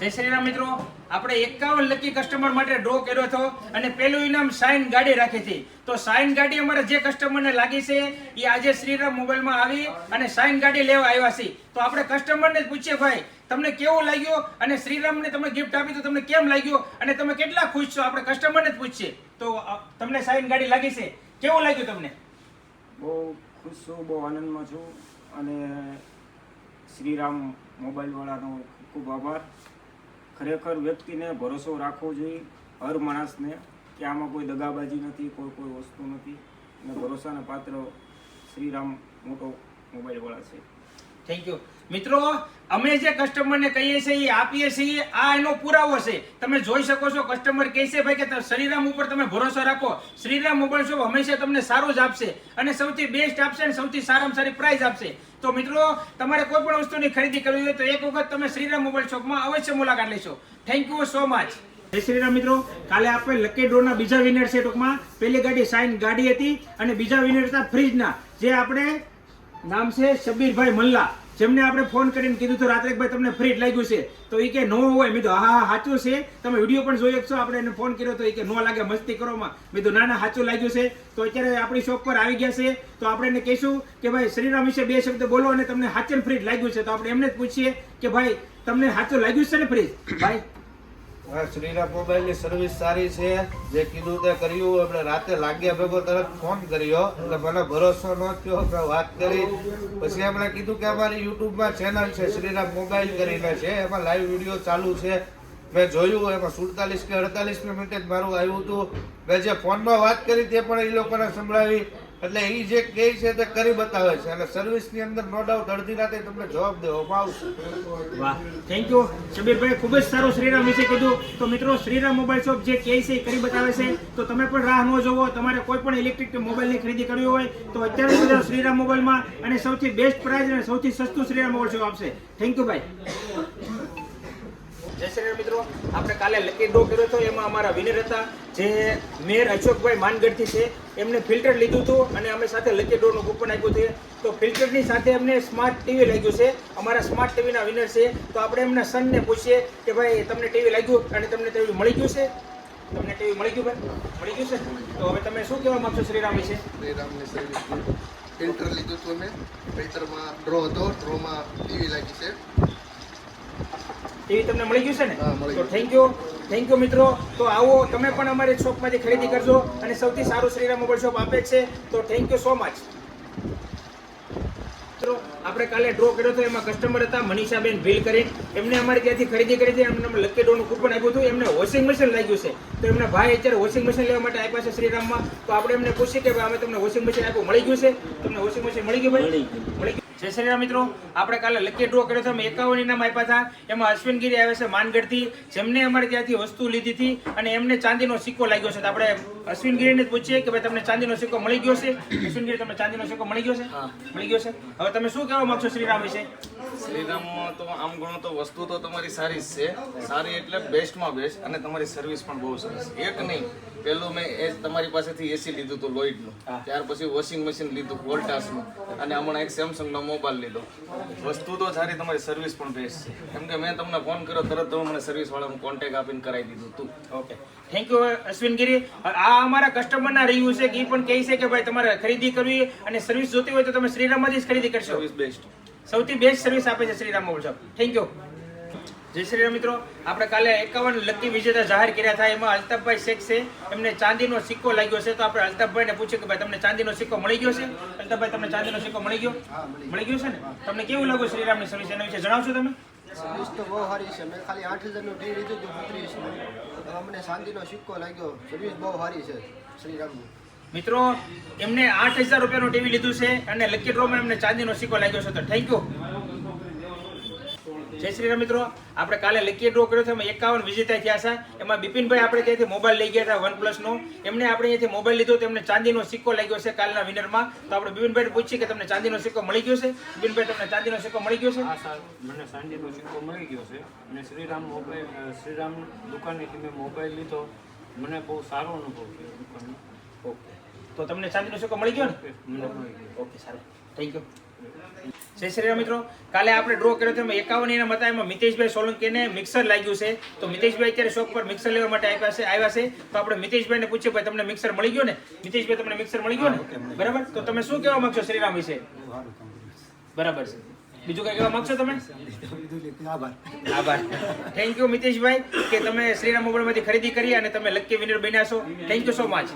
જય શ્રી રામ મિત્રો, આપણે 51 લકી કસ્ટમર માટે ડ્રો કર્યો હતો અને પહેલું ઇનામ સાઇન ગાડી રાખી હતી. તો સાઇન ગાડી અમારા જે કસ્ટમરને લાગી છે એ આજે શ્રીરામ મોબાઈલમાં આવી અને સાઇન ગાડી લેવા આવ્યા છે. તો આપણે કસ્ટમરને જ પૂછીએ, ભાઈ તમને કેવું લાગ્યું અને શ્રીરામને તમને ગિફ્ટ આપી તો તમને કેમ લાગ્યું અને તમે કેટલા ખુશ છો, આપણે કસ્ટમરને જ પૂછીએ. તો તમને સાઇન ગાડી લાગી છે, કેવું લાગ્યું તમને? બહુ ખુશ છું, બહુ આનંદમાં છું અને શ્રીરામ મોબાઈલ વાળાનો ખૂબ આભાર. ખરેખર વ્યક્તિને ભરોસો રાખવો જોઈએ, હર માણસને, કે આમાં કોઈ દગાબાજી નથી, કોઈ વસ્તુ નથી અને ભરોસાના પાત્ર શ્રીરામ મોટો મોબાઈલ વાળા છે. થેન્ક યુ મિત્રો. અમે જે કસ્ટમરને કહીએ છીએ એ આપીએ છીએ, આ એનો પુરાવો છે. તમે જોઈ શકો છો, કસ્ટમર કહે છે ભાઈ કે શ્રીરામ ઉપર તમે ભરોસો રાખો, શ્રીરામ મોબાઈલ શોપ હંમેશા તમને સારું જ આપશે અને સૌથી બેસ્ટ આપશે અને સૌથી સારામાં સારી પ્રાઇસ આપશે. તો મિત્રો, તમારે કોઈ પણ વસ્તુની ખરીદી કરવી હોય તો એક વખત તમે શ્રીરામ મોબાઈલ શોપમાં અવશ્ય મુલાકાત લેશો. Thank you so much. જય શ્રીરામ મિત્રો, કાલે આપણે લકી ડ્રોના બીજા વિનર છે. ટૂંકમાં પહેલી ગાડી સાઇન ગાડી હતી અને બીજા વિનર હતા ફ્રીજના, જે આપણે નામ છે શબીરભાઈ મલ્લા, જેમને આપણે ફોન કરીને કીધું તો રાત્રે ભાઈ તમને ફ્રીજ લાગ્યું છે, તો એ કે નો હોય. મેં તો હા સાચું છે, તમે વિડીયો પણ જોઈ શકશો. આપણે એને ફોન કર્યો તો એ કે નો લાગે, મસ્તી કરોમાં. મેં તો ના સાચું લાગ્યું છે. તો અત્યારે આપણી શોપ પર આવી ગયા છે, તો આપણે એને કહીશું કે ભાઈ શ્રીરામ વિશે બે શબ્દ બોલો અને તમને સાચું ફ્રીજ લાગ્યું છે. તો આપણે એમને જ પૂછીએ કે ભાઈ તમને સાચું લાગ્યું છે ને ફ્રીજ? ભાઈ શ્રીરામ મોબાઈલની સર્વિસ સારી છે, જે કીધું તે કર્યું. આપણે રાતે લાગ્યા ભેગો તરત ફોન કર્યો એટલે મને ભરોસો ન થયો. આપણે વાત કરી, પછી એમણે કીધું કે અમારી યુટ્યુબમાં ચેનલ છે શ્રીરામ મોબાઈલ કરીને છે, એમાં લાઈવ વિડીયો ચાલુ છે. મેં જોયું, એમાં 47 કે 48 મિનિટ જ મારું આવ્યું હતું. મેં જે ફોનમાં વાત કરી તે પણ એ લોકોને સંભળાવી. એટલે એ જે કહે છે તે કરી બતાવે છે અને સર્વિસની અંદર નો ડાઉટ અડધી રાતે તમને જવાબ દેવામાં આવશે. વાહ, થેન્ક યુ શબીરભાઈ, ખૂબ જ સારું શ્રીરામ વિશે કીધું. તો મિત્રો, શ્રીરામ મોબાઈલ શોપ જે કહે છે એ કરી બતાવે છે. તો તમે પણ રાહ ન જોવો. તમારે કોઈ પણ ઇલેક્ટ્રિક મોબાઈલની ખરીદી કરવી હોય તો અત્યારે બધા શ્રીરામ મોબાઈલમાં અને સૌથી બેસ્ટ પ્રાઇસ અને સૌથી સસ્તું શ્રીરામ મોબાઈલ શોપ આપશે. થેન્ક યુ ભાઈ. જય શ્રી રામ મિત્રો, આપણે કાલે લકી ડ્રો કર્યો હતો, એમાં અમારા વિનર હતા જે મેર અશોકભાઈ માનગઢથી છે. એમને ફિલ્ટર લીધું હતું અને અમે સાથે લકી ડ્રોનું કૂપન આપ્યું છે. તો ફિલ્ટરની સાથે એમને સ્માર્ટ ટીવી લાગ્યું છે, અમારા સ્માર્ટ ટીવીના વિનર છે. તો આપણે એમના સનને પૂછીએ કે ભાઈ તમને ટીવી લાગ્યું અને તમને ટીવી મળી ગયું છે? તમને ટીવી મળી ગયું ભાઈ? મળી ગયું છે. તો હવે તમે શું કહેવા માંગશો શ્રીરામ વિશે? શ્રીરામની સર્વિસ ફિલ્ટર લીધું હતું અમે, ફિલ્ટરમાં ડ્રો હતો, ડ્રોમાં ટીવી લાગી છે. ટીવી તમને મળી ગયું છે ને? હા, મળી તો ગયું. થેન્ક યુ મિત્રો. તો આવો તમે પણ અમારી શોપમાંથી ખરીદી કરજો અને સૌથી સારું શ્રીરામ મોબાઈલ શોપ આપે છે. તો થેન્ક યુ સો મચ. આપણે કાલે ડ્રો કર્યો હતો, એમાં કસ્ટમર હતા મનીષાબેન ભીલ કરીને. એમને અમારી ત્યાંથી ખરીદી કરી હતી, એમને લકી ડ્રોનું કૂપન આપ્યું હતું. એમને વોશિંગ મશીન લાગ્યું છે. તો એમના ભાઈ અત્યારે વોશિંગ મશીન લેવા માટે આપ્યા છે શ્રીરામમાં. તો આપણે એમને પૂછીએ કે ભાઈ અમે તમને વોશિંગ મશીન આપ્યું, મળી ગયું છે? તમને વોશિંગ મશીન મળી ગયું ભાઈ? મળી ગયું. જય શ્રી રામ મિત્રો, આપણે કાલે લકી ડ્રો કર્યો હતો, અમે 51 ઇનામ આપ્યા હતા. એમાં અશ્વિનગીરી આવે છે માનગઢથી, જેમને અમારે ત્યાંથી વસ્તુ લીધી હતી અને એમને ચાંદીનો સિક્કો લાગ્યો છે. તો આપણે અશ્વિનગીરીને જ પૂછીએ કે ભાઈ તમને ચાંદીનો સિક્કો મળી ગયો છે? અશ્વિનગીરી, તમને ચાંદીનો સિક્કો મળી ગયો છે? મળી ગયો છે. હવે તમે શું કહેવા માંગશો શ્રીરામ વિશે? શ્રીરામમાં તો આમ ગણો તો વસ્તુ તો તમારી સારી જ છે, સારી એટલે બેસ્ટમાં બેસ્ટ, અને તમારી સર્વિસ પણ બહુ સરસ. એક નહીં, પહેલું મેં એ તમારી પાસેથી એસી લીધું હતું લોઇડનું, ત્યાર પછી વોશિંગ મશીન લીધું વોલ્ટાસનું, અને હમણાં એક સેમસંગનો મોબાઈલ લીધો. વસ્તુ તો સારી, તમારી સર્વિસ પણ બેસ્ટ છે. કેમ કે મેં તમને ફોન કર્યો તરત તમે મને સર્વિસવાળાનું કોન્ટેક્ટ આપીને કરાવી દીધું હતું. Okay, thank you Ashwingiri. આ અમારા કસ્ટમરના રિવ્યુ છે કે એ પણ કહે છે કે ભાઈ તમારે ખરીદી કરવી અને સર્વિસ જોતી હોય તો તમે શ્રીરામમાંથી જ ખરીદી કરશો. સર્વિસ બેસ્ટ, સૌથી બેસ્ટ સર્વિસ આપે છે Shriram mobile shop. Thank you. જય શ્રી રામ મિત્રો, આપણે કાલે 51 લકી વિજેતા જાહેર કર્યા હતા. એમાં અલ્તાફભાઈ શેખ છે, એમને ચાંદીનો સિક્કો લાગ્યો છે. તો આપણે અલ્તાફભાઈને પૂછ્યું કે ભાઈ તમને ચાંદીનો સિક્કો મળી ગયો છે? અલ્તાફભાઈ, તમને ચાંદીનો સિક્કો મળી ગયો? મળી ગયો છે ને? તમને કેવું લાગ્યું શ્રીરામની સર્વિસ, એના વિશે જણાવશો તમે? સર્વિસ તો બહુ સારી છે. મેં ખાલી 8000નું ટીવી લીધું હતું 35 તો અમને ચાંદીનો સિક્કો લાગ્યો. સર્વિસ બહુ સારી છે શ્રીરામની. મિત્રો, એમને 8000 રૂપિયાનું ટીવી લીધું છે અને લકી ડ્રોમાં એમને ચાંદીનો સિક્કો લાગ્યો છે. તો થેન્ક યુ. જય શ્રી રામ મિત્રો, આપણે કાલે લકી ડ્રો કર્યો હતો, એમાં 51 વિજેતા થયા છે. એમાં બિપિનભાઈ આપણે ત્યાંથી મોબાઈલ લઈ ગયા હતા OnePlus નો. એમને આપણે અહીંયાથી મોબાઈલ લીધો તો એમને ચાંદીનો સિક્કો લાગ્યો છે કાલના વિનરમાં. તો આપણે બિપિનભાઈને પૂછીએ કે તમને ચાંદીનો સિક્કો મળી ગયો છે? બિપિનભાઈ, તમને ચાંદીનો સિક્કો મળી ગયો છે? હા સર, મને ચાંદીનો સિક્કો મળી ગયો છે અને શ્રીરામ દુકાનેથી મેં મોબાઈલ લીધો. મને બહુ સારો અનુભવ થયો દુકાનનો. ઓકે, તો તમને ચાંદીનો સિક્કો મળી ગયો ને? મને મળી ગયો. ઓકે, સારું, થેન્ક યુ. જય શ્રી રામ મિત્રો, કાલે આપણે ડ્રો કર્યો હતો એમાં 51 ઇનામ હતા. એમાં મિતેશભાઈ સોલંકીને મિક્સર લાગ્યું છે. તો મિતેશભાઈ અત્યારે શોપ પર મિક્સર લેવા માટે આવ્યા છે. તો આપણે મિતેશભાઈને પૂછીએ, ભાઈ તમને મિક્સર મળી ગયો ને? મિતેશભાઈ તમને મિક્સર મળી ગયો ને? બરાબર. તો તમે શું કહેવા માંગશો શ્રીરામ વિશે? બરાબર છે. બીજું કઈ કહેવા માંગશો તમે? આભાર. થેન્ક યુ મિતેશભાઈ કે તમે શ્રીરામ મોબાઈલમાંથી ખરીદી કરી અને તમે લકી વિનર બન્યા છો. Thank you so much.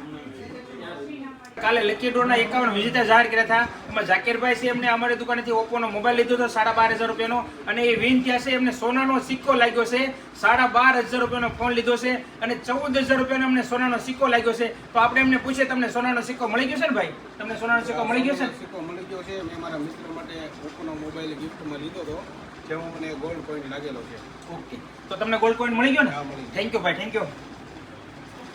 કાલે લકી ડ્રોના 51 વિજેતા જાહેર કર્યા હતા. એમાં ઝાકીરભાઈ છે, એમને અમારી દુકાનેથી ઓપ્પોનો મોબાઈલ લીધો હતો 12,500 રૂપિયાનો, અને એ વિન થયા છે. એમને સોનાનો સિક્કો લાગ્યો છે. 12,500 રૂપિયાનો ફોન લીધો છે અને 14,000 રૂપિયાનો એમને સોનાનો સિક્કો લાગ્યો છે. તો આપણે એમને પૂછીએ, તમને સોનાનો સિક્કો મળી ગયો છે ને ભાઈ? તમને સોનાનો સિક્કો મળી ગયો છે ને? સિક્કો મળી ગયો છે. મેં મારા મિત્ર માટે ઓપ્પોનો મોબાઈલ ગિફ્ટમાં લીધો હતો, જેમાં મને ગોલ્ડ કોઈન લાગેલો છે. ઓકે, તો તમને ગોલ્ડ કોઈન મળી ગયો ને? હા, મળી ગયો. થેન્ક યુ ભાઈ, થેન્ક યુ.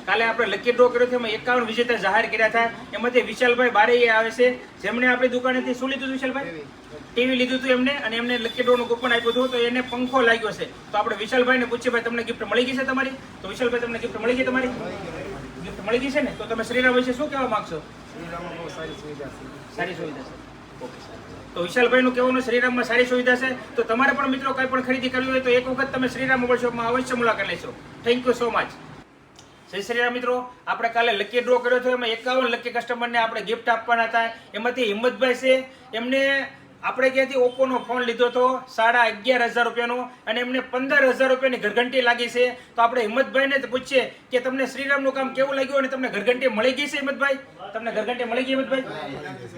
કાલે આપણે લકી ડ્રો કર્યો હતો, એમાં 51 વિજેતા જાહેર કર્યા હતા. એમાંથી વિશાલભાઈ બારૈયા આવે છે, જેમણે આપણી દુકાનેથી શું લીધું હતું વિશાલભાઈ? ટીવી લીધું હતું એમને, અને એમને લકી ડ્રોનું કૂપન આપ્યું હતું. તો એને પંખો લાગ્યો છે. તો આપણે વિશાલભાઈને પૂછીએ, ભાઈ તમને ગિફ્ટ મળી ગઈ છે તમારી? તો વિશાલભાઈ તમને ગિફ્ટ મળી ગઈ તમારી? ગિફ્ટ મળી ગઈ છે ને? તો તમે શ્રીરામ વિશે શું કહેવા માંગશો? શ્રીરામમાં બહુ સારી સુવિધા છે. સારી સુવિધા છે. ઓકે, તો વિશાલભાઈનું કહેવાનું શ્રીરામમાં સારી સુવિધા છે. તો તમારે પણ મિત્રો કંઈ પણ ખરીદી કરવી હોય તો એક વખત તમે શ્રીરામ મોબાઈલ શોપમાં અવશ્ય મુલાકાત લેશો. Thank you so much. જય શ્રી રામ મિત્રો, આપણે કાલે લકી ડ્રો કર્યો હતો. એમાં 51 લકી કસ્ટમરને આપણે ગિફ્ટ આપવાના હતા. એમાંથી હિંમતભાઈ છે, એમને આપણે ક્યાંથી ઓપ્પોનો ફોન લીધો હતો 11,500 રૂપિયાનો, અને એમને 15,000 રૂપિયાની ઘરઘંટી લાગી છે. તો આપણે હિંમતભાઈને પૂછીએ કે તમને શ્રીરામનું કામ કેવું લાગ્યું અને તમને ઘરઘંટી મળી ગઈ છે હિંમતભાઈ? તમને ઘરઘંટી મળી ગઈ હિંમતભાઈ?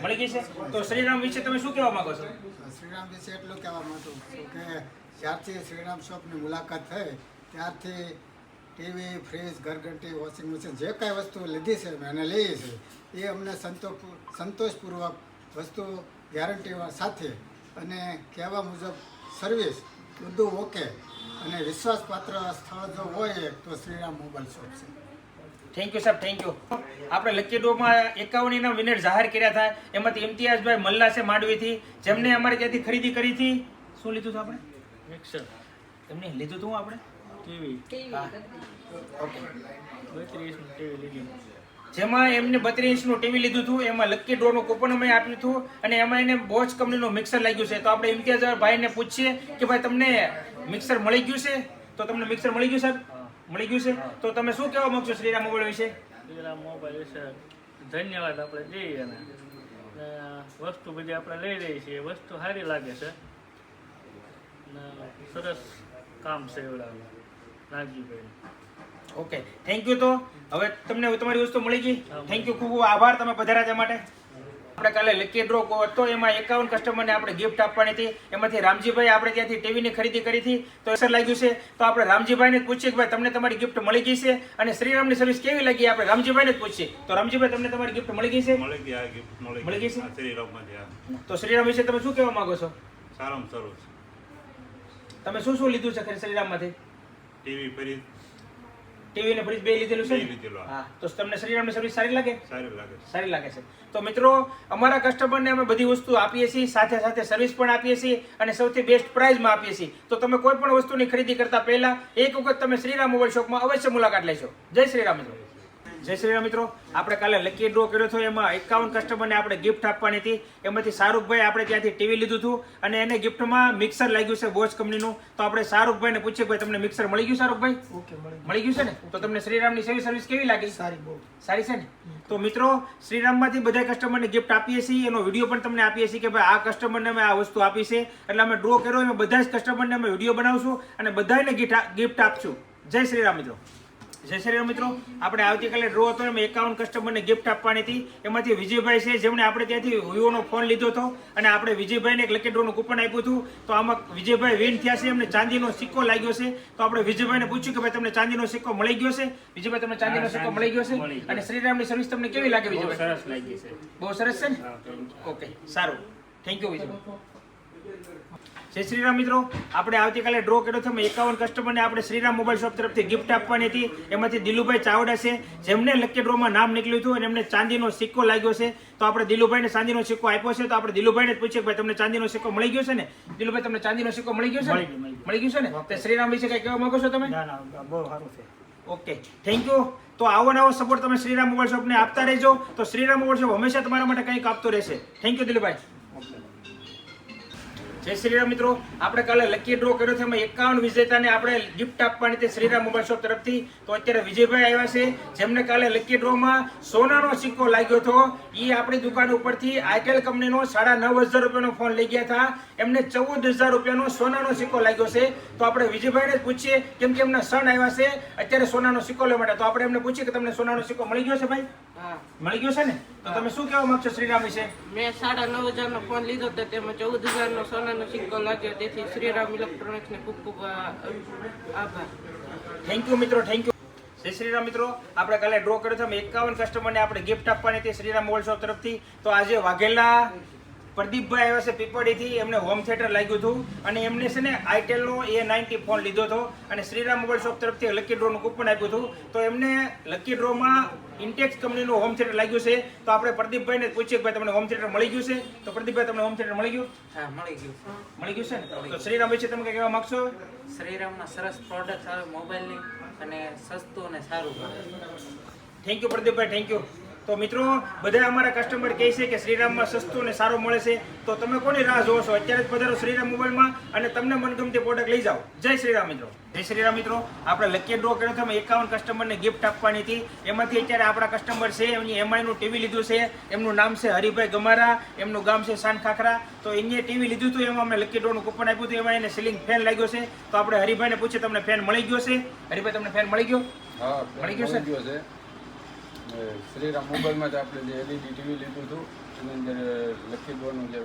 મળી ગઈ છે. તો શ્રીરામ વિશે તમે શું કહેવા માંગો છો? શ્રીરામ વિશે એટલું કહેવા માંગુ છું કે જ્યારથી શ્રીરામ શોપની મુલાકાત થઈ ત્યારથી ટીવી, ફ્રીજ, ઘરઘંટી, વોશિંગ મશીન જે કાંઈ વસ્તુ લીધી છે અને લઈએ છીએ એ અમને સંતોષપૂર્વક વસ્તુ ગેરંટી સાથે અને કહેવા મુજબ સર્વિસ બધું ઓકે અને વિશ્વાસપાત્ર સ્થળ જો હોય તો શ્રીરામ મોબાઈલ શોપ છે. થેન્ક યુ સાહેબ, થેન્ક યુ. આપણે લકી ડ્રોમાં 51 ઇનામ વિનર જાહેર કર્યા હતા. એમાંથી ઇમ્તિયાઝભાઈ મલ્લા છે માંડવીથી, જેમને અમારે ત્યાંથી ખરીદી કરી હતી. શું લીધું હતું આપણે? મિક્સર. એમને લીધું હતું આપણે ટીવી. ઓકે, 32 ટીવી લીધું, જેમાં એમને 32 ઇંચનું ટીવી લીધું હતું. એમાં લકી ડ્રોનું કૂપન અમે આપ્યું હતું, અને એમાં એને બોચ કંપનીનું મિક્સર લાગ્યું છે. તો આપણે ઇમ્તિયાઝભાઈને પૂછીએ કે ભાઈ તમને મિક્સર મળી ગયું છે? તો તમને મિક્સર મળી ગયું સાહેબ? મળી ગયું છે. તો તમે શું કહેવા માંગશો શ્રીરામ મોબાઈલ વિશે? શ્રીરામ મોબાઈલ વિશે ધન્યવાદ આપણે દઈએ, અને વસ્તુ બધી આપણે લઈ રહી છીએ, વસ્તુ સારી લાગે છે અને સરસ કામ છે એવડા રાજીભાઈ. Okay, thank you. તો હવે તમને તમારી વસ્તુ મળી ગઈ. થેન્ક યુ, ખૂબ ખૂબ આભાર તમે પધાર્યા તે માટે. આપણે કાલે લકી ડ્રો હતો, એમાં 51 કસ્ટમરને આપણે ગિફ્ટ આપવાની હતી. એમાંથી રામજીભાઈ આપણે ત્યાંથી ટીવીની ખરીદી કરી હતી. તો અસર લાગ્યું છે. તો આપણે રામજીભાઈને જ પૂછીએ કે ભાઈ તમને તમારી ગિફ્ટ મળી ગઈ છે અને શ્રીરામની સર્વિસ કેવી લાગી? આપણે રામજીભાઈને જ પૂછીએ. તો રામજીભાઈ તમને તમારી ગિફ્ટ મળી ગઈ છે? મળી ગઈ. આ ગિફ્ટ મળી ગઈ છે શ્રીરામમાંથી. આ તો શ્રીરામ વિશે તમે શું કહેવા માંગો છો? સારામાં સારું છે. તમે શું શું લીધું છે શ્રીરામમાંથી? ટીવી ફરી ટીવી ને ફ્રીજ બે લીધેલું છે બે ને? લીધેલું. હા, તો તમને શ્રીરામની સર્વિસ સારી લાગે? સારું લાગે છે. સારી લાગે છે. તો મિત્રો, અમારા કસ્ટમરને અમે બધી વસ્તુ આપીએ છીએ, સાથે સાથે સર્વિસ પણ આપીએ છીએ અને સૌથી બેસ્ટ પ્રાઇઝમાં આપીએ છીએ. તો તમે કોઈ પણ વસ્તુની ખરીદી કરતા પહેલા એક વખત તમે શ્રીરામ મોબાઈલ શોપમાં અવશ્ય મુલાકાત લેશો. જય શ્રીરામ મિત્રો. જય શ્રીરામ મિત્રો, આપણે કાલે લકી ડ્રો કર્યો હતો. એમાં 51 કસ્ટમરને આપણે ગિફ્ટ આપવાની હતી. એમાંથી શાહરૂખભાઈ આપણે ત્યાંથી ટીવી લીધું હતું, અને એને ગિફ્ટમાં મિક્સર લાગ્યું છે બોચ કંપનીનું. તો આપણે શાહરૂખભાઈને પૂછીએ, ભાઈ તમને મિક્સર મળી ગયું? શાહરૂખભાઈ ઓકે, મળી ગયું છે ને? તો તમને શ્રીરામની સર્વિસ કેવી લાગી? સારી, બહુ સારી છે ને? તો મિત્રો, શ્રીરામમાંથી બધા કસ્ટમરને ગિફ્ટ આપીએ છીએ. એનો વિડીયો પણ તમને આપીએ છીએ કે ભાઈ આ કસ્ટમરને અમે આ વસ્તુ આપી છે. એટલે અમે ડ્રો કર્યો, એમાં બધા જ કસ્ટમરને અમે વિડીયો બનાવશું અને બધાને ગિફ્ટ આપશું. જય શ્રીરામ મિત્રો. જય શ્રી રામ મિત્રો, આપણે આવતીકાલે ડ્રો હતો, એમાં 51 કસ્ટમરને ગિફ્ટ આપવાની હતી. એમાંથી વિજયભાઈ છે, જેમણે આપણે ત્યાંથી વિવોનો ફોન લીધો હતો, અને આપણે વિજયભાઈને એક લકી ડ્રોનું કૂપન આપ્યું હતું. તો આમાં વિજયભાઈ વિન થયા છે, એમને ચાંદીનો સિક્કો લાગ્યો છે. તો આપણે વિજયભાઈને પૂછ્યું કે ભાઈ તમને ચાંદીનો સિક્કો મળી ગયો છે? વિજયભાઈ તમને ચાંદીનો સિક્કો મળી ગયો છે? અને શ્રીરામની સર્વિસ તમને કેવી લાગે વિજયભાઈ? સરસ લાગી છે. બહુ સરસ છે ને? ઓકે, સારું. Thank you Vijaybhai. જય શ્રીરામ મિત્રો, આપણે આવતીકાલે ડ્રો કર્યો હતો. 51 કસ્ટમરને આપણે શ્રીરામ મોબાઈલ શોપ તરફથી ગિફ્ટ આપવાની હતી. એમાંથી દિલુભાઈ ચાવડા છે, જેમને લકી ડ્રોમાં નામ નીકળ્યું હતું અને એમને ચાંદીનો સિક્કો લાગ્યો છે. તો આપણે દિલુભાઈને ચાંદીનો સિક્કો આપ્યો છે. તો આપણે દિલુભાઈને જ પૂછીએ, ભાઈ તમને ચાંદીનો સિક્કો મળી ગયો છે ને? દિલુભાઈ તમને ચાંદીનો સિક્કો મળી ગયો છે? મળી ગયું છે ને? તો શ્રીરામ વિશે કઈ કહેવા માંગો છો તમે? ના ના, બહુ સારું છે. Okay, thank you. તો આવો નવો સપોર્ટ તમે શ્રીરામ મોબાઈલ શોપને આપતા રહેજો. તો શ્રીરામ મોબાઈલ શોપ હંમેશા તમારા માટે કંઈક આપતો રહેશે. Thank you Dilubhai. જય શ્રીરામ મિત્રો, આપણે કાલે લકી ડ્રો કર્યો છે, એમાં 51 વિજેતાને આપણે ગિફ્ટ આપવાની તે શ્રીરામ મોબાઈલ શોપ તરફથી. તો અત્યારે વિજયભાઈ આવ્યા છે, જેમને કાલે લકી ડ્રોમાં સોનાનો સિક્કો લાગ્યો હતો. એ આપણી દુકાન ઉપરથી આઈટેલ કંપનીનો 9,500 રૂપિયાનો ફોન લઈ ગયા હતા. એમને 14,000 રૂપિયાનો સોનાનો સિક્કો લાગ્યો છે. તો આપણે વિજયભાઈને જ પૂછીએ, કેમ કે એમના સન આવ્યા છે અત્યારે સોનાનો સિક્કો લેવા માટે. તો આપણે એમને પૂછીએ કે તમને સોનાનો સિક્કો મળી ગયો છે ભાઈ? હા, મળી ગયો છે ને? તો તમે શું કહેવા માંગશો શ્રીરામ વિશે? મેં 9,500 નો ફોન લીધો હતો, તેમાં 14,000 નો સોનાનો સિક્કો લાગ્યો. તેથી શ્રીરામ ઇલેક્ટ્રોનિક્સને ખૂબ ખૂબ આભાર. થેન્ક યુ મિત્રો, થેન્ક યુ. જય શ્રીરામ મિત્રો, આપણે કાલે ડ્રો કર્યો હતો, 51 કસ્ટમરને આપણે ગિફ્ટ આપવાની હતી શ્રીરામ મોબાઈલ શોપ તરફથી. તો આજે વાઘેલા પ્રદીપભાઈ આવ્યા છે પીપળીથી, એમને હોમ થિયેટર લાગ્યું હતું અને એમને છે ને આઈટેલનો A90 ફોન લીધો હતો અને શ્રીરામ મોબાઈલ શોપ તરફથી લકી ડ્રોનું કૂપન આપ્યું હતું. તો એમને લકી ડ્રોમાં ઇન્ટેક્સ કંપનીનું હોમ થિયેટર લાગ્યું છે. તો આપણે પ્રદીપભાઈને પૂછીએ કે ભાઈ તમને હોમ થિયેટર મળી ગયું છે? તો પ્રદીપભાઈ, તમને હોમ થિયેટર મળી ગયું? હા, મળી ગયું. મળી ગયું છે ને? તો શ્રીરામ વિશે તમે કંઈ કહેવા માંગશો? શ્રીરામના સરસ પ્રોડક્ટ આવે મોબાઈલની અને સસ્તું અને સારું પડે. Thank you Pradeepbhai, thank you. તો મિત્રો, બધા અમારા કસ્ટમર કહે છે કે શ્રીરામમાં સસ્તું અને સારું મળે છે. તો તમે કોની રાહ જોવો છો? અત્યારે જ પધારો શ્રીરામ મોબાઈલમાં અને તમને મનગમતી પ્રોડક્ટ લઈ જાઓ. જય શ્રીરામ મિત્રો. જય શ્રીરામ મિત્રો, આપણે લકી ડ્રો કર્યો હતો, 51 કસ્ટમરને ગિફ્ટ આપવાની હતી. એમાંથી અત્યારે આપણા કસ્ટમર છે, એમની MI નું ટીવી લીધું છે. એમનું નામ છે હરિભાઈ ગમારા, એમનું ગામ છે સાન ખાખરા. તો એને ટીવી લીધું હતું, એમાં અમે લકી ડ્રોનું કૂપન આપ્યું હતું. એમાં એને સીલિંગ ફેન લાગ્યો છે. તો આપણે હરિભાઈને પૂછીએ, તમને ફેન મળી ગયો છે? હરિભાઈ, તમને ફેન મળી ગયો? હા, મળી ગયો છે. શ્રીરામ મોબાઈલમાં જ આપણે જે LED ટીવી લીધું હતું એની અંદર લકી ડ્રોનું જે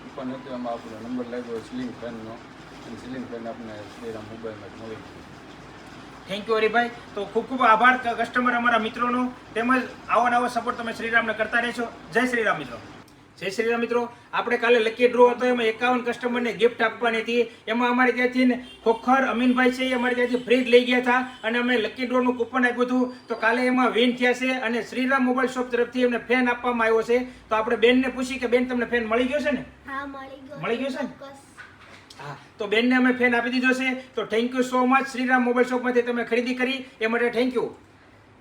કૂપન હતું એમાં આપણો નંબર લાગ્યો સીલિંગ ફેનનો, અને સીલિંગ ફેન આપણે શ્રીરામ મોબાઈલમાં જ મળી ગયું. Thank you Haribhai. તો ખૂબ ખૂબ આભાર કસ્ટમર અમારા મિત્રોનો, તેમજ આવો નવો સપોર્ટ તમે શ્રીરામને કરતા રહેશો. જય શ્રીરામ મિત્રો. જય શ્રીરામ મિત્રો, આપણે કાલે લકી ડ્રો હતો, એમાં 51 કસ્ટમરને ગિફ્ટ આપવાની હતી. એમાં અમારે ત્યાંથી ખોખર અમીનભાઈ છે, એ અમારે ત્યાંથી ફ્રીજ લઈ ગયા હતા અને અમે લકી ડ્રોનું કૂપન આપ્યું હતું. તો કાલે એમાં વિન થયા છે અને શ્રીરામ મોબાઈલ શોપ તરફથી એમને ફેન આપવામાં આવ્યો છે. તો આપણે બેનને પૂછી કે બેન, તમને ફેન મળી ગયો છે ને? હા, મળી ગયો. મળી ગયો છે ને? હા, તો બેનને અમે ફેન આપી દીધો છે. તો thank you so much. Shriram mobile શોપમાંથી તમે ખરીદી કરી એ માટે થેન્ક યુ.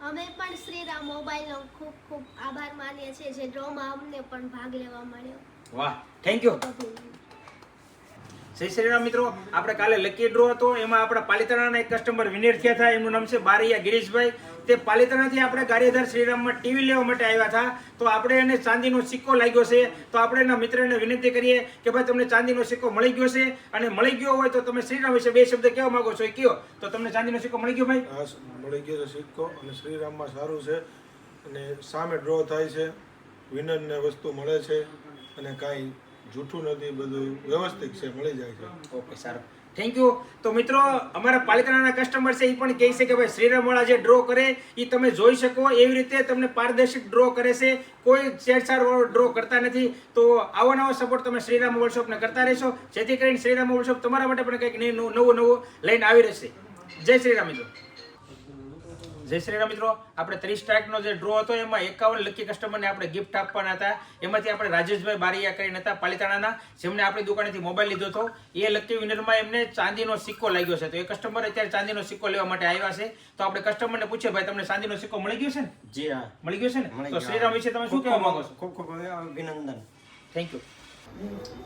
અમે પણ શ્રીરામ મોબાઈલનો ખૂબ ખૂબ આભાર માનીએ છીએ, જે ડ્રોમાં અમને પણ ભાગ લેવા મળ્યો. વાહ, થેન્ક યુ. જય શ્રીરામ મિત્રો, આપણે કાલે લકી ડ્રો હતો, એમાં આપણા પાલિતાણાના એક કસ્ટમર વિનર થયા હતા. એમનું નામ છે બારૈયા ગિરીશભાઈ. તે પાલિતાણાથી આપણે ગારિયાધાર શ્રીરામમાં ટીવી લેવા માટે આવ્યા હતા. તો આપણે એને ચાંદીનો સિક્કો લાગ્યો છે. તો આપણે એના મિત્રને વિનંતી કરીએ કે ભાઈ, તમને ચાંદીનો સિક્કો મળી ગયો છે? અને મળી ગયો હોય તો તમે શ્રીરામ વિશે 2 શબ્દ કહેવા માંગો છો, એ કયો. તો તમને ચાંદીનો સિક્કો મળી ગયો ભાઈ? હા, મળી ગયો છે સિક્કો, અને શ્રીરામમાં સારું છે અને સામે ડ્રો થાય છે, વિનરને વસ્તુ મળે છે અને કાંઈ જૂઠું નથી, બધું વ્યવસ્થિત છે, મળી જાય છે. ઓકે, સારું, થેન્ક યુ. તો મિત્રો, અમારા પાલિતાણાના કસ્ટમર છે, એ પણ કહે છે કે ભાઈ શ્રીરામ વાળા જે ડ્રો કરે એ તમે જોઈ શકો એવી રીતે તમને પારદર્શક ડ્રો કરે છે, કોઈ છેડછાડ વાળો ડ્રો કરતા નથી. તો આવો નવો સપોર્ટ તમે શ્રીરામ મોબાઈલ શોપને કરતા રહેશો, જેથી કરીને શ્રીરામ મોબાઈલ શોપ તમારા માટે પણ કંઈક નવું લઈને આવી રહેશે. જય શ્રીરામ મિત્રો. જય શ્રીરામ મિત્રો, આપણે 30 સ્ટ્રાઇકનો જે ડ્રો હતો, એમાં 51 લકી કસ્ટમરને આપણે ગિફ્ટ આપવાના હતા. એમાંથી આપણે રાજેશભાઈ બારૈયા કરીને હતા પાલિતાણાના, જેમને આપણી દુકાનેથી મોબાઈલ લીધો હતો. એ લકી વિનરમાં એમને ચાંદીનો સિક્કો લાગ્યો છે. તો એ કસ્ટમર અત્યારે ચાંદીનો સિક્કો લેવા માટે આવ્યા છે. તો આપણે કસ્ટમરને પૂછીએ, ભાઈ, તમને ચાંદીનો સિક્કો મળી ગયો છે ને? જી હા, મળી ગયો છે ને? તો શ્રીરામ વિશે તમે શું કહેવા માંગો છો? ખૂબ ખૂબ અભિનંદન. Thank you.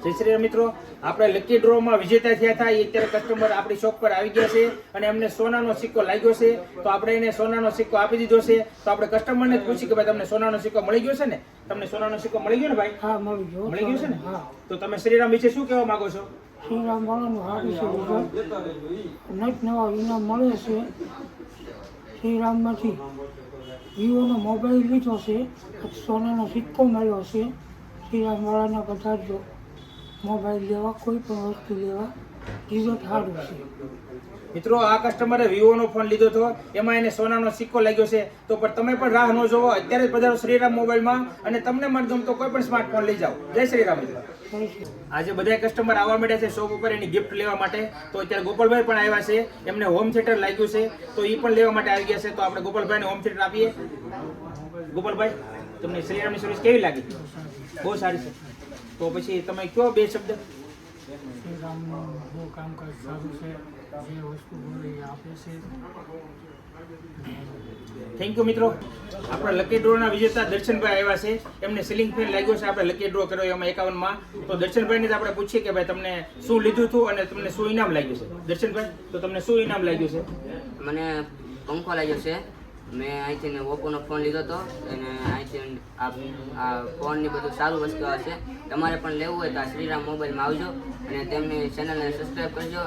જય શ્રીરામ મિત્રો, આપણે લકી ડ્રોમાં વિજેતા થયા હતા. એ અત્યારે કસ્ટમર આપણી શોપ પર આવી ગયા છે અને એમને સોનાનો સિક્કો લાગ્યો છે. તો આપણે એને સોનાનો સિક્કો આપી દીધો છે. તો આપણે કસ્ટમરને પૂછી કે ભાઈ, તમને સોનાનો સિક્કો મળી ગયો છે ને? તમને સોનાનો સિક્કો મળી ગયો ને ભાઈ? હા, મળી ગયો. મળી ગયો છે ને? હા. તો તમે શ્રીરામ વિશે શું કહેવા માંગો છો? શ્રીરામ વાળાનું સારું છે, નટ નવા ઇનામ મળે છે. શ્રીરામમાંથી વિવોનો મોબાઈલ લીધો છે, સોનાનો સિક્કો મળ્યો છે. શ્રીરામ વાળાના બધા જ મોબાઈલ લેવા, કોઈ પણ વસ્તુ લેવા રિઝલ્ટ સારું છે. મિત્રો, આ કસ્ટમરે વિવોનો ફોન લીધો હતો, એમાં એને સોનાનો સિક્કો લાગ્યો છે. તો પણ તમે પણ રાહ ન જોવો, અત્યારે જ પધારો શ્રીરામ મોબાઈલમાં અને તમને મનગમતો કોઈ પણ સ્માર્ટફોન લઈ જાઓ. જય શ્રીરામ મિત્રો. આજે બધા કસ્ટમર આવવા માંડ્યા છે શોપ ઉપર એની ગિફ્ટ લેવા માટે. તો અત્યારે ગોપાલભાઈ પણ આવ્યા છે, એમને હોમ થિયેટર લાગ્યું છે, તો એ પણ લેવા માટે આવી ગયા છે. તો આપણે ગોપાલભાઈને હોમ થિયેટર આપીએ. ગોપાલભાઈ, તમને શ્રીરામની સર્વિસ કેવી લાગી? બહુ સારી છે. તો પછી તમે કયો 2 શબ્દ? શ્રીરામનું બહુ કામકાજ સારું છે, જે વસ્તુ બોલે એ આપે છે. થેન્ક યુ મિત્રો. આપણા લકી ડ્રોના વિજેતા દર્શનભાઈ આવ્યા છે. એમને સીલિંગ ફેન લાગ્યો છે. આપણે લકી ડ્રો કર્યો એમાં 51માં. તો દર્શનભાઈને આપણે પૂછીએ કે ભાઈ તમને શું લીધું હતું અને તમને શું ઇનામ લાગ્યું છે. દર્શનભાઈ, તો તમને શું ઇનામ લાગ્યું છે? મને પંખો લાગ્યો છે. મેં અહીંથી ઓપ્પોનો ફોન લીધો હતો અને અહીંથી આ ફોનની બધું સારું વસ્તુ હશે. તમારે પણ લેવું હોય તો આ શ્રીરામ મોબાઈલમાં આવજો અને તેમની ચેનલને સબસ્ક્રાઈબ કરજો.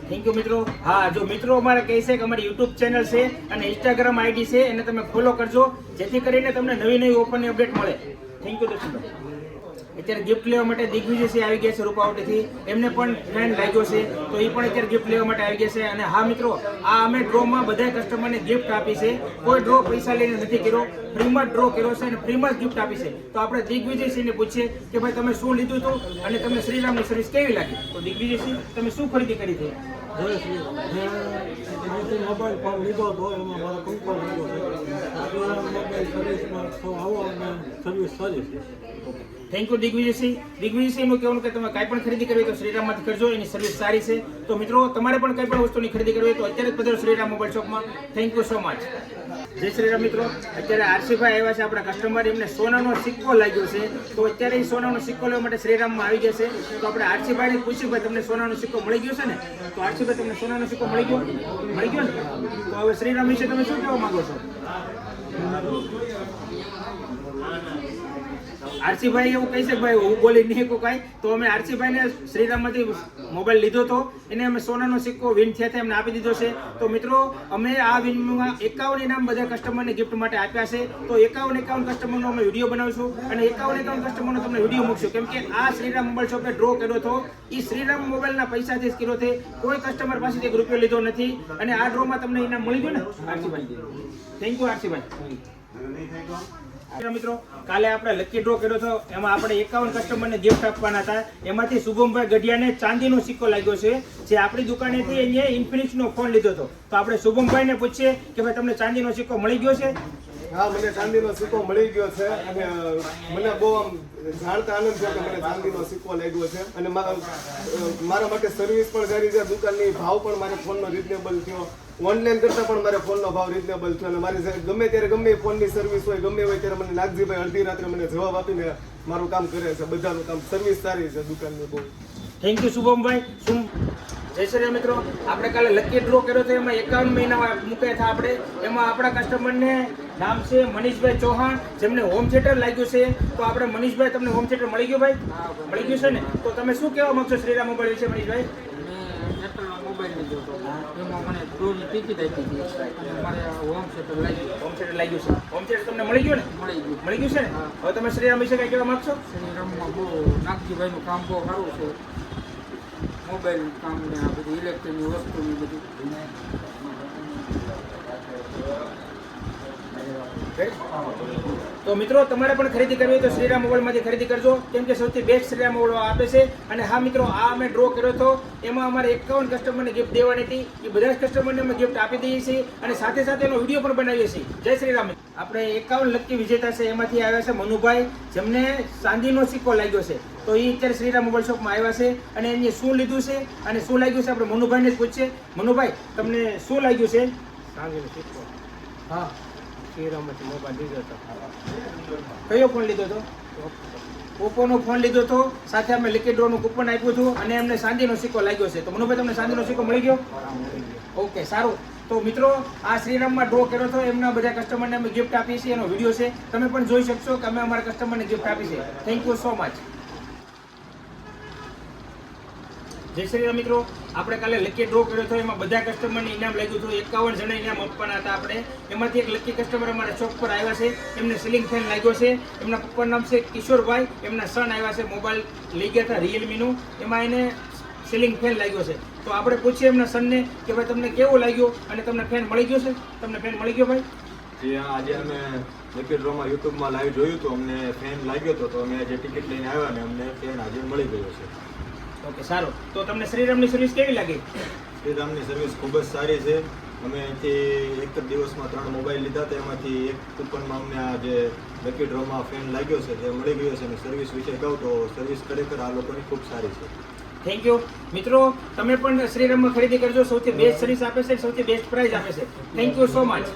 થેન્ક યુ મિત્રો. હા, જો મિત્રો અમારે કહે છે કે અમારી યુટ્યુબ ચેનલ છે અને ઇન્સ્ટાગ્રામ આઈડી છે, એને તમે ફોલો કરજો જેથી કરીને તમને નવી નવી ઓફરની અપડેટ મળે. Thank you Darshanbhai. અત્યારે ગિફ્ટ લેવા માટે દિગ્વિજયસિંહ આવી ગયા છે રૂપાવટીથી. એમને પણ ફેન લાગ્યો છે તો એ પણ અત્યારે ગિફ્ટ લેવા માટે આવી ગયા છે. અને હા મિત્રો, આ અમે ડ્રોમાં બધા કસ્ટમરને ગિફ્ટ આપી છે. કોઈ ડ્રો પૈસા લઈને નથી કર્યો, ફ્રીમાં ડ્રો કર્યો છે અને ફ્રીમાં જ ગિફ્ટ આપી છે. તો આપણે દિગ્વિજયસિંહને પૂછીએ કે ભાઈ તમે શું લીધું હતું અને તમને શ્રીરામની સર્વિસ કેવી લાગી. તો દિગ્વિજયસિંહ, તમે શું ખરીદી કરી હતી? મોબાઈલ ફોન લીધો હતો એમાં મારો પંખો લીધો છે. મોબાઈલ સર્વિસમાં આવો અને સર્વિસ સારી છે. Thank you Digvijaysinh. દિગ્વિજયસિંહનું કહેવાનું કે તમે કાંઈ પણ ખરીદી કરવી હોય તો શ્રીરામમાંથી કરજો, એની સર્વિસ સારી છે. તો મિત્રો, તમારે પણ કંઈ પણ વસ્તુની ખરીદી કરવી હોય તો અત્યારે જ પધારો શ્રીરામ મોબાઈલ શોપમાં. Thank you so much. જય શ્રીરામ મિત્રો. અત્યારે આરસીભાઈ આવ્યા છે આપણા કસ્ટમર. એમને સોનાનો સિક્કો લાગ્યો છે તો અત્યારે એ સોનાનો સિક્કો લેવા માટે શ્રીરામમાં આવી ગયા છે. તો આપણે આરસીભાઈને પૂછ્યું ભાઈ તમને સોનાનો સિક્કો મળી ગયો છે ને? તો આરસીભાઈ, તમને સોનાનો સિક્કો મળી ગયો ને? તો હવે શ્રીરામ વિશે તમે શું કહેવા માંગો છો? આરસીભાઈ એવું કહી છે ભાઈ હું બોલી નહીં કહું કાંઈ. તો અમે આરસીભાઈને શ્રીરામમાંથી મોબાઈલ લીધો હતો, એને અમે સોનાનો સિક્કો વિન થયા હતા એમને આપી દીધો છે. તો મિત્રો, અમે આ વિનમાં 51 ઇનામ બધા કસ્ટમરને ગિફ્ટ માટે આપ્યા છે. તો 51 કસ્ટમરનો અમે વિડીયો બનાવીશું અને 51 કસ્ટમરનો તમને વિડીયો મૂકશું. કેમ કે આ શ્રીરામ મોબાઈલ શોપે ડ્રો કર્યો હતો એ શ્રીરામ મોબાઈલના પૈસાથી જ કર્યો છે. કોઈ કસ્ટમર પાસેથી 1 રૂપિયો લીધો નથી અને આ ડ્રોમાં તમને ઇનામ મળી ગયું ને આરસીભાઈ? Thank you આરસીભાઈ. મિત્રો, કાલે આપણે લકી ડ્રો કર્યો હતો એમાં આપણે 51 કસ્ટમરને ગિફ્ટ આપવાના હતા. એમાંથી શુભમભાઈ ગઢિયાને ચાંદીનો સિક્કો લાગ્યો છે જે આપણી દુકાનેથી એને ઇન્ફિનિક્સનો ફોન લીધો હતો. તો આપણે શુભમભાઈને પૂછીએ કે ભાઈ તમને ચાંદીનો સિક્કો મળી ગયો છે? હા, મને ચાંદીનો સિક્કો મળી ગયો છે અને મને બહુ આમ જાણતા આનંદ છે કે મને ચાંદીનો સિક્કો લાગ્યો છે અને મારા માટે સર્વિસ પણ સારી છે. દુકાનની ભાવ પણ મારે ફોનનો રિઝનેબલ થયો. ઓનલાઈન કરતાં પણ મારે ફોનનો ભાવ રિઝનેબલ થયો અને મારી ગમે ત્યારે ગમે ફોનની સર્વિસ હોય ગમે હોય ત્યારે મને નાગજીભાઈ અડધી રાત્રે મને જવાબ આપીને મારું કામ કરે છે. બધાનું કામ સર્વિસ સારી છે દુકાનની બહુ. થેન્ક યુ શુભમભાઈ. જય શ્રી મિત્રો, આપણે કાલે લકી ડ્રો કર્યો હતો એમાં 51 મહિના મૂક્યા હતા આપણે. એમાં આપણા કસ્ટમરને નામ છે મનીષભાઈ ચૌહાણ, જેમને હોમ થિયેટર લાગ્યું છે. તો આપણે મનીષભાઈ, તમને હોમ થિયેટર મળી ગયું ભાઈ? મળી ગયું છે ને? તો તમે શું કહેવા માંગશો શ્રીરામ મોબાઈલ વિશે મનીષભાઈ? મોબાઈલ લીધો હતો એમાં મને ડ્રોની ટિકિટ આપી હતી અને મારે હોમ થિયેટર લાગ્યું. હોમ થિયેટર લાગ્યું છે. હોમ થિયેટર તમને મળી ગયું ને? મળી ગયું છે ને? હવે તમે શ્રીરામ વિશે કંઈ કહેવા માંગશો? શ્રીરામમાં બહુ નાગજીભાઈનું કામ બહુ સારું છે. મોબાઈલ કામ ને આ બધી ઇલેક્ટ્રિકની વસ્તુની બધી. તો મિત્રો, તમારે પણ ખરીદી કરવી હોય તો શ્રીરામ મોબાઈલમાંથી ખરીદી કરજો, કેમ કે સૌથી બેસ્ટ શ્રીરામ મોબાઈલ આપે છે. અને હા મિત્રો, આ અમે ડ્રો કર્યો હતો એમાં અમારે 51 કસ્ટમરને ગિફ્ટ દેવાની હતી. એ બધા જ કસ્ટમરને અમે ગિફ્ટ આપી દઈએ છીએ અને સાથે સાથે એનો વિડીયો પણ બનાવીએ છીએ. જય શ્રીરામ. આપણે 51 લકી વિજેતા છે એમાંથી આવ્યા છે મનુભાઈ, જેમને ચાંદીનો સિક્કો લાગ્યો છે. તો એ અત્યારે શ્રીરામ મોબાઈલ શોપમાં આવ્યા છે અને એને શું લીધું છે અને શું લાગ્યું છે આપણે મનુભાઈને જ પૂછીએ. મનુભાઈ, તમને શું લાગ્યું છે? ચાંદીનો સિક્કો. હા, શ્રીરામમાંથી મોબાઈલ લીધો હતો. કયો ફોન લીધો હતો? ઓપ્પોનો ફોન લીધો હતો. સાથે અમે લકી ડ્રોનું કૂપન આપ્યું હતું અને એમને ચાંદીનો સિક્કો લાગ્યો છે. તો મનુભાઈ, તમને ચાંદીનો સિક્કો મળી ગયો? ઓકે, સારું. તો મિત્રો, આ શ્રીરામમાં ડ્રો કર્યો હતો એમના બધા કસ્ટમરને અમે ગિફ્ટ આપીએ છીએ. એનો વિડીયો છે, તમે પણ જોઈ શકશો કે અમે અમારા કસ્ટમરને ગિફ્ટ આપી છે. Thank you so much. જય શ્રી રામ મિત્રો, આપણે કાલે લકી ડ્રો કર્યો હતો એમાં બધા કસ્ટમરને ઇનામ લાગ્યું હતું. 51 જણા ઇનામ આપવાના હતા આપણે. એમાંથી એક લકી કસ્ટમર અમારા ચોક પર આવ્યા છે. એમને સીલિંગ ફેન લાગ્યો છે. એમના પપ્પાનું નામ છે કિશોરભાઈ. એમના સન આવ્યા છે, મોબાઈલ લઈ ગયા હતા રિયલમીનું. એમાં એને સીલિંગ ફેન લાગ્યો છે. તો આપણે પૂછીએ એમના સનને કે ભાઈ તમને કેવું લાગ્યું અને તમને ફેન મળી ગયો છે? તમને ફેન મળી ગયો ભાઈ? જી હા, આજે અમે લકી ડ્રોમાં યુટ્યુબમાં લાઈવ જોયું હતું, અમને ફેન લાગ્યો હતો તો અમે આજે ટિકિટ લઈને આવ્યા ને અમને ફેન આજે મળી ગયો છે. ઓકે, સારું. તો તમને શ્રીરામની સર્વિસ કેવી લાગી? શ્રીરામની સર્વિસ ખૂબ જ સારી છે. અમે અહીંથી એક જ દિવસમાં 3 મોબાઈલ લીધા હતા, એમાંથી એક કૂપનમાં અમને આ જે લકી ડ્રોમાં ફેન લાગ્યો છે તે મળી ગયો છે. અને સર્વિસ વિશે કહું તો સર્વિસ ખરેખર આ લોકોની ખૂબ સારી છે. થેન્ક યુ મિત્રો, તમે પણ શ્રીરામમાં ખરીદી કરજો. સૌથી બેસ્ટ સર્વિસ આપે છે, સૌથી બેસ્ટ પ્રાઇસ આપે છે. Thank you so much.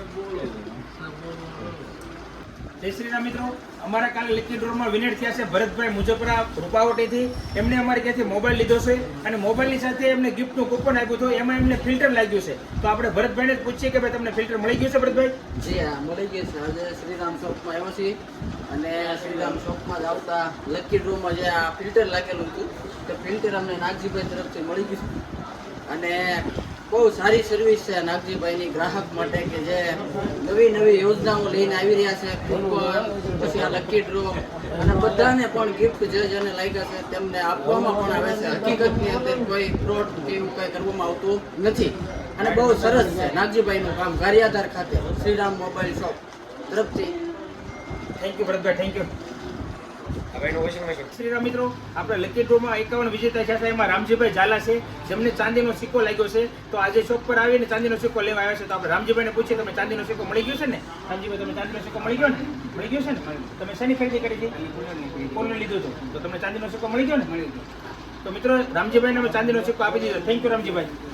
જય શ્રીરામ મિત્રો, અમારા કાલે લકી ડ્રોમાં વિનર થયા છે ભરતભાઈ મુજપરા રૂપાવટીથી. એમને અમારે ત્યાંથી મોબાઈલ લીધો છે અને મોબાઈલની સાથે એમને ગિફ્ટનું કૂપન આપ્યું હતું. એમાં એમને ફિલ્ટર લાગ્યું છે. તો આપણે ભરતભાઈને જ પૂછીએ કે ભાઈ તમને ફિલ્ટર મળી ગયું છે ભરતભાઈ? જી હા, મળી ગયું છે. આજે શ્રીરામ શોપમાં આવ્યો છીએ અને શ્રીરામ શોપમાં જ આવતા લકી ડ્રોમાં જે આ ફિલ્ટર લાગેલું હતું તે ફિલ્ટર અમને નાગજીભાઈ તરફથી મળી ગયું છે અને બહુ સારી સર્વિસ છે નાગજીભાઈની ગ્રાહક માટે કે જે નવી નવી યોજનાઓ લઈને આવી રહ્યા છે. કૂપન, પછી આ લકી ડ્રો અને બધાને પણ ગિફ્ટ જે જેને લાગ્યા છે તેમને આપવામાં પણ આવે છે. હકીકતની અંદર કોઈ ફ્રોડ કે એવું કંઈ કરવામાં આવતું નથી અને બહુ સરસ છે નાગજીભાઈનું કામ. ગારિયાધાર ખાતે શ્રીરામ મોબાઈલ શોપ તરફથી. Thank you Bharatbhai, thank you. Shriram મિત્રો, આપણે લકી ડ્રોમાં 51 વિજેતા થયા છે. એમાં રામજીભાઈ ઝાલા છે જેમને ચાંદીનો સિક્કો લાગ્યો છે. તો આજે શોપ પર આવીને ચાંદીનો સિક્કો લેવા આવ્યા છે. તો આપણે રામજીભાઈને પૂછીએ, તમે ચાંદીનો સિક્કો મળી ગયો છે ને? રામજીભાઈ, તમે ચાંદીનો સિક્કો મળી ગયો ને? મળી ગયો છે ને? તમે શેની ખરીદી કરી હતી? ફોનને લીધું હતું. તો તમને ચાંદીનો સિક્કો મળી ગયો ને? તો મિત્રો, રામજીભાઈને અમે ચાંદીનો સિક્કો આપી દીધો. Thank you Ramjibhai.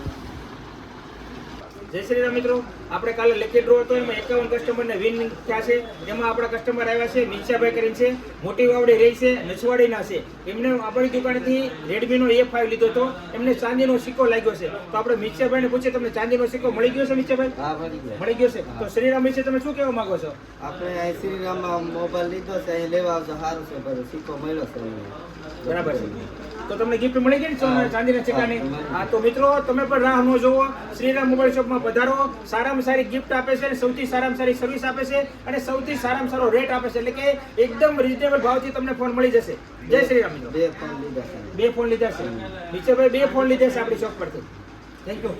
જય શ્રી રામ મિત્રો, આપણે કાલે લકી ડ્રો હતો એમાં 51 કસ્ટમરને વિન થયા છે. એમાં આપણા કસ્ટમર આવ્યા છે મિંચાભાઈ કરીને છે, મોટી વાવડી રહી છે, નસવાડીના છે. એમને આપણી દુકાનેથી રેડમીનો A5 લીધો હતો. એમને ચાંદીનો સિક્કો લાગ્યો છે. તો આપણે મિંચાભાઈને પૂછીએ, તમને ચાંદીનો સિક્કો મળી ગયો છે મિંચાભાઈ? હા, મળી ગયો. મળી ગયો છે. તો શ્રીરામ વિશે તમે શું કહેવા માંગો છો? આપણે અહીં શ્રીરામમાં મોબાઈલ લીધો છે, અહીં લેવા આવજો. સારું છે, બધું સિક્કો મળ્યો છે અમને. બરાબર છે. તો તમને ગિફ્ટ મળી ગઈ ને ચાંદીના સિક્કાની? હા, તો મિત્રો તમે પણ રાહ ન જોવો, શ્રીરામ મોબાઈલ શોપમાં પધારો. સારામાં સારી ગિફ્ટ આપે છે, સૌથી સારામાં સારી સર્વિસ આપે છે અને સૌથી સારામાં સારો રેટ આપે છે. એટલે કે એકદમ રિઝનેબલ ભાવથી તમને ફોન મળી જશે. જય શ્રીરામ મિત્રો. 2 ફોન લીધા છે. 2 ફોન લીધા છે નીચે ભાઈ, 2 ફોન લીધા છે આપણી શોપ પરથી. Thank you.